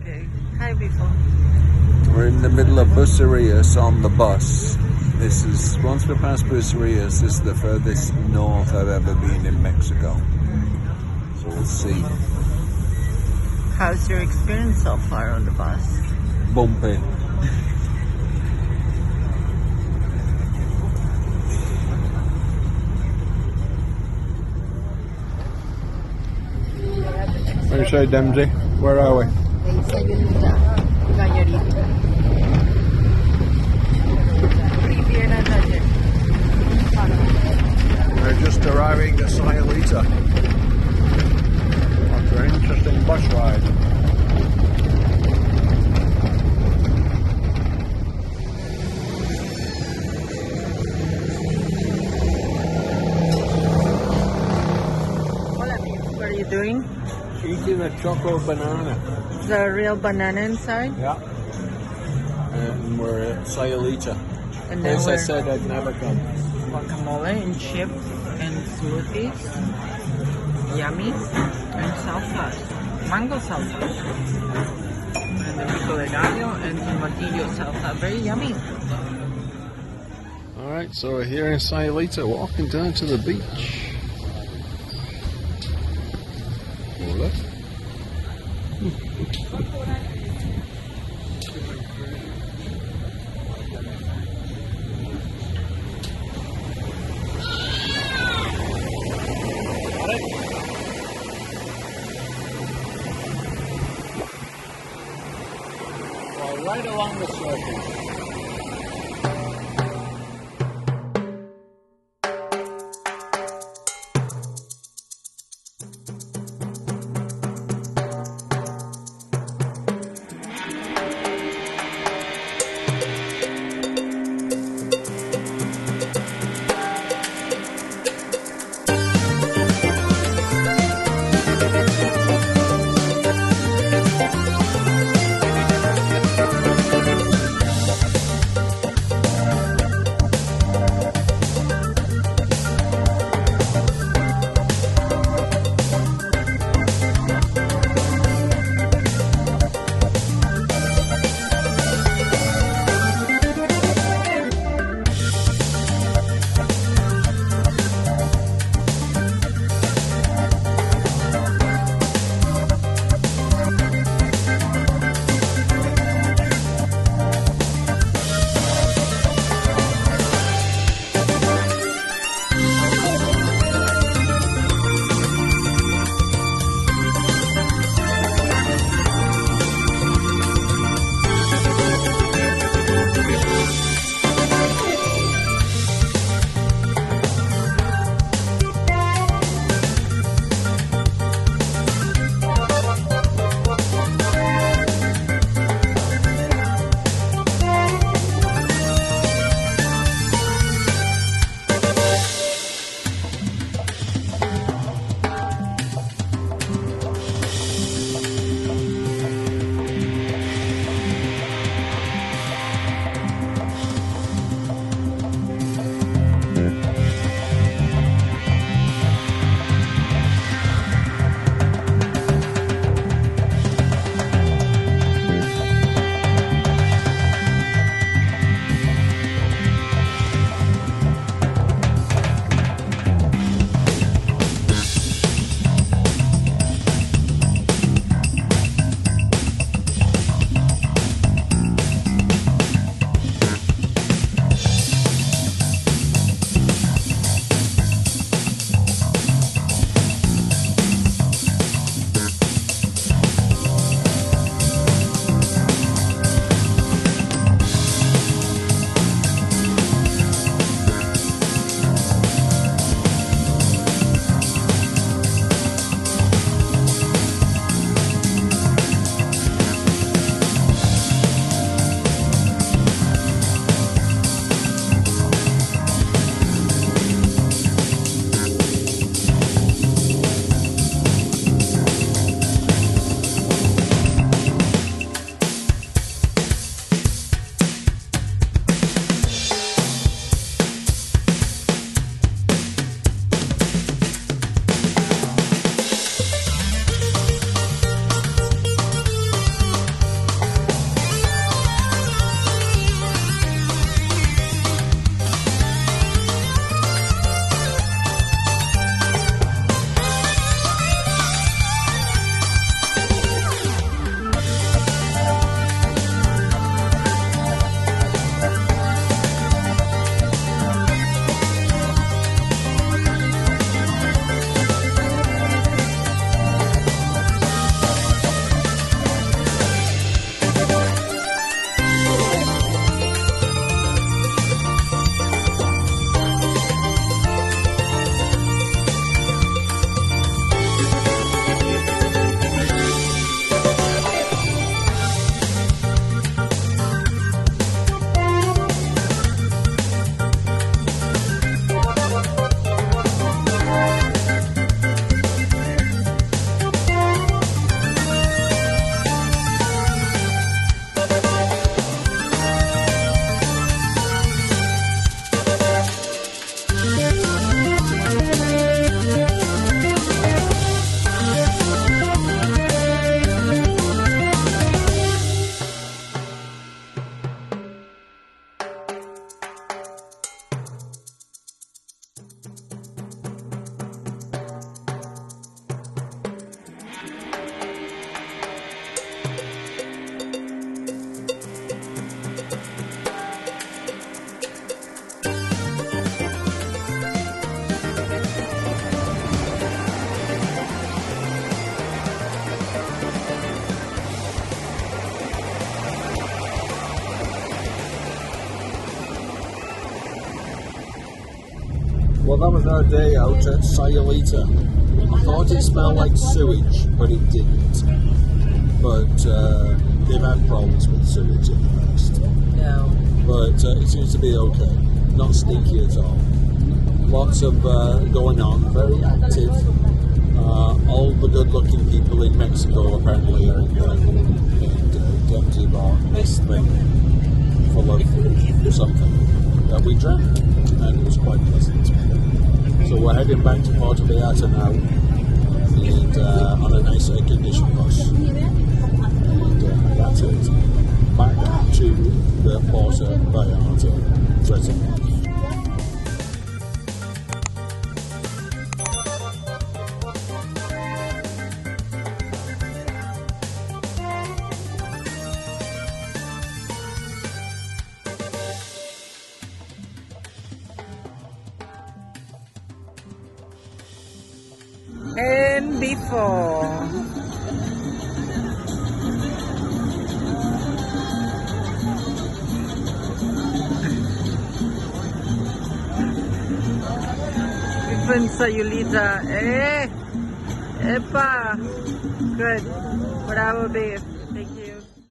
Okay. Hi, Biffo. We're in the middle of Bucerias on the bus. This is, once we pass Bucerias, this is the furthest north I've ever been in Mexico. So we'll see. How's your experience so far on the bus? Bumpy. Mismayloya Demze, where are we? SAYULITA Nayarit. We're just arriving at SAYULITA after an interesting bus ride. What are you doing? Eating a chocolate banana. Is there a real banana inside? Yeah. And we're at SAYULITA. And then Place I we're said I'd never come. guacamole and chips and smoothies. Yummy. And salsas. Mango salsa. And the pico de gallo and tomatillo salsa. Very yummy. Alright, so we're here in SAYULITA, walking down to the beach. Hola. Well, right along the surface. Well, that was our day out at SAYULITA. I thought it smelled like sewage, but it didn't. But they've had problems with sewage in the past. Yeah. But it seems to be okay. Not stinky at all. Lots of going on, very active. All the good-looking people in Mexico apparently are in empty bar, this thing full of something that we drank, and it was quite pleasant. So we're heading back to Puerto Vallarta now, and on a nice air-conditioned bus, and that's it. Back to the Puerto Vallarta prison. And Biffo. Even SAYULITA. Epa! Good. Bravo, Biff.